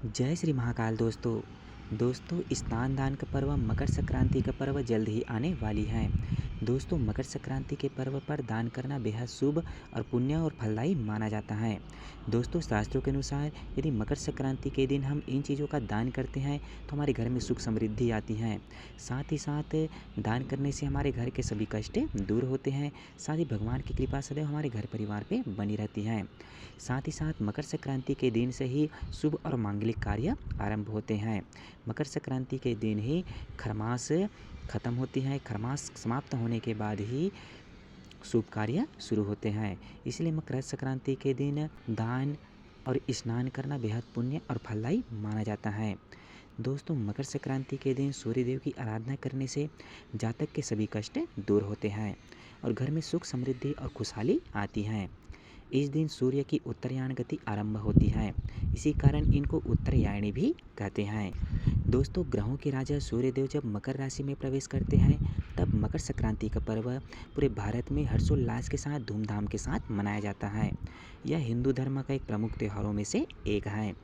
जय श्री महाकाल दोस्तों। स्नान दान का पर्व मकर संक्रांति का पर्व जल्द ही आने वाली है। दोस्तों, मकर संक्रांति के पर्व पर दान करना बेहद शुभ और पुण्य और फलदायी माना जाता है। दोस्तों, शास्त्रों के अनुसार यदि मकर संक्रांति के दिन हम इन चीज़ों का दान करते हैं तो हमारे घर में सुख समृद्धि आती है। साथ ही साथ दान करने से हमारे घर के सभी कष्ट दूर होते हैं। साथ ही भगवान की कृपा सदैव हमारे घर परिवार पे बनी रहती है। साथ ही साथ मकर संक्रांति के दिन से ही शुभ और मांगलिक कार्य आरंभ होते हैं। मकर संक्रांति के दिन ही खरमास खत्म होती है। खरमास समाप्त होने के बाद ही शुभ कार्य शुरू होते हैं। इसलिए मकर संक्रांति के दिन दान और स्नान करना बेहद पुण्य और फलदायी माना जाता है। दोस्तों, मकर संक्रांति के दिन सूर्यदेव की आराधना करने से जातक के सभी कष्ट दूर होते हैं और घर में सुख समृद्धि और खुशहाली आती है। इस दिन सूर्य की उत्तरायण गति आरंभ होती है। इसी कारण इनको उत्तरायणी भी कहते हैं। दोस्तों, ग्रहों के राजा सूर्यदेव जब मकर राशि में प्रवेश करते हैं तब मकर संक्रांति का पर्व पूरे भारत में हर्षोल्लास के साथ धूमधाम के साथ मनाया जाता है। यह हिंदू धर्म का एक प्रमुख त्योहारों में से एक है।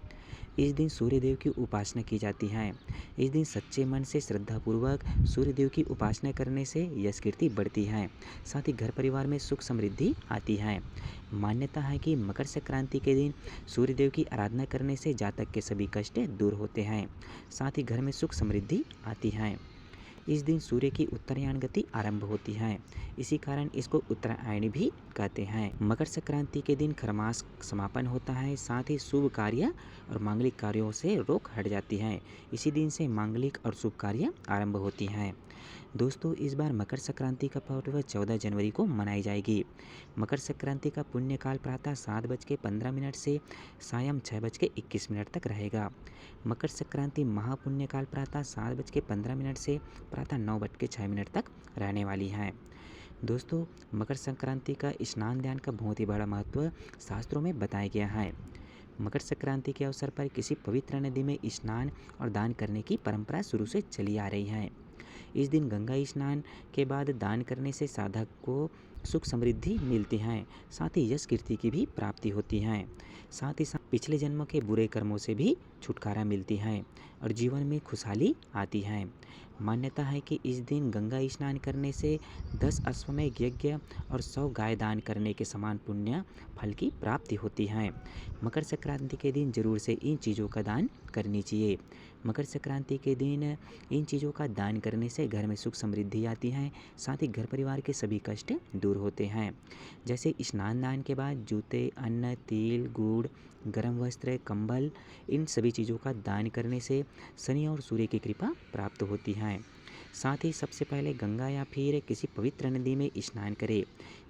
इस दिन सूर्यदेव की उपासना की जाती है। इस दिन सच्चे मन से श्रद्धापूर्वक सूर्यदेव की उपासना करने से यश कीर्ति बढ़ती है। साथ ही घर परिवार में सुख समृद्धि आती है। मान्यता है कि मकर संक्रांति के दिन सूर्यदेव की आराधना करने से जातक के सभी कष्ट दूर होते हैं। साथ ही घर में सुख समृद्धि आती है। इस दिन सूर्य की उत्तरायण गति आरंभ होती है। इसी कारण इसको उत्तरायणी भी कहते हैं। मकर संक्रांति के दिन खरमास समापन होता है। साथ ही शुभ कार्य और मांगलिक कार्यों से रोक हट जाती है। इसी दिन से मांगलिक और शुभ कार्य आरंभ होती हैं। दोस्तों, इस बार मकर संक्रांति का पर्व 14 जनवरी को मनाई जाएगी। मकर संक्रांति का पुण्यकाल प्रातः 7:15 से सायं 6:21 तक रहेगा। मकर संक्रांति महापुण्यकाल प्रातः 7:15 से प्रातः 9:06 तक रहने वाली है। दोस्तों, मकर संक्रांति का स्नान दान का बहुत ही बड़ा महत्व शास्त्रों में बताया गया है। मकर संक्रांति के अवसर पर किसी पवित्र नदी में स्नान और दान करने की परंपरा शुरू से चली आ रही है। इस दिन गंगा स्नान के बाद दान करने से साधक को सुख समृद्धि मिलती है। साथ ही यश कीर्ति की भी प्राप्ति होती है। साथ ही साथ पिछले जन्मों के बुरे कर्मों से भी छुटकारा मिलती है और जीवन में खुशहाली आती है। मान्यता है कि इस दिन गंगा स्नान करने से 10 अश्वमेध यज्ञ और 100 गाय दान करने के समान पुण्य फल की प्राप्ति होती है। मकर संक्रांति के दिन जरूर से इन चीज़ों का दान करनी चाहिए। मकर संक्रांति के दिन इन चीज़ों का दान करने से घर में सुख समृद्धि आती है। साथ ही घर परिवार के सभी कष्ट दूर होते हैं। जैसे स्नान दान के बाद जूते, अन्न, तिल, गुड़, गर्म वस्त्र, कंबल, इन सभी चीज़ों का दान करने से शनि और सूर्य की कृपा प्राप्त होती है। साथ ही सबसे पहले गंगा या फिर किसी पवित्र नदी में स्नान करें।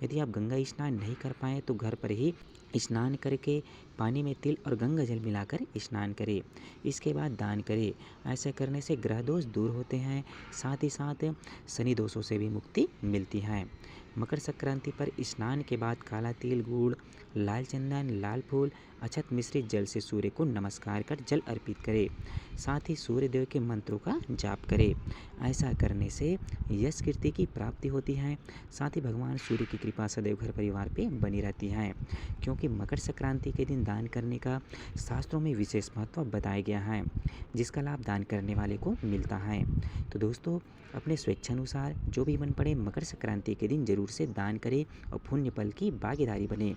यदि आप गंगा स्नान नहीं कर पाएँ तो घर पर ही स्नान करके पानी में तिल और गंगा जल मिलाकर स्नान करें। इसके बाद दान करें। ऐसा करने से ग्रह दोष दूर होते हैं। साथ ही साथ शनि दोषों से भी मुक्ति मिलती है। मकर संक्रांति पर स्नान के बाद काला तिल, गुड़, लाल चंदन, लाल फूल, अक्षत मिश्रित जल से सूर्य को नमस्कार कर जल अर्पित करें। साथ ही सूर्य देव के मंत्रों का जाप करें। ऐसा करने से यश कीर्ति की प्राप्ति होती है। साथ ही भगवान सूर्य की कृपा सदैव घर परिवार पे बनी रहती है। क्योंकि मकर संक्रांति के दिन दान करने का शास्त्रों में विशेष महत्व बताया गया है, जिसका लाभ दान करने वाले को मिलता है। तो दोस्तों, अपने स्वेच्छानुसार जो भी मन पड़े मकर संक्रांति के दिन जरूर से दान करें और पुण्य फल की भागीदारी बने।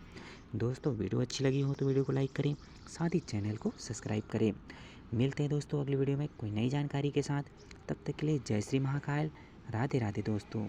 दोस्तों, वीडियो अच्छी लगी हो तो वीडियो को लाइक करें। साथ ही चैनल को सब्सक्राइब करें। मिलते हैं दोस्तों अगली वीडियो में कोई नई जानकारी के साथ। तब तक के लिए जय श्री महाकाल। राधे राधे दोस्तों।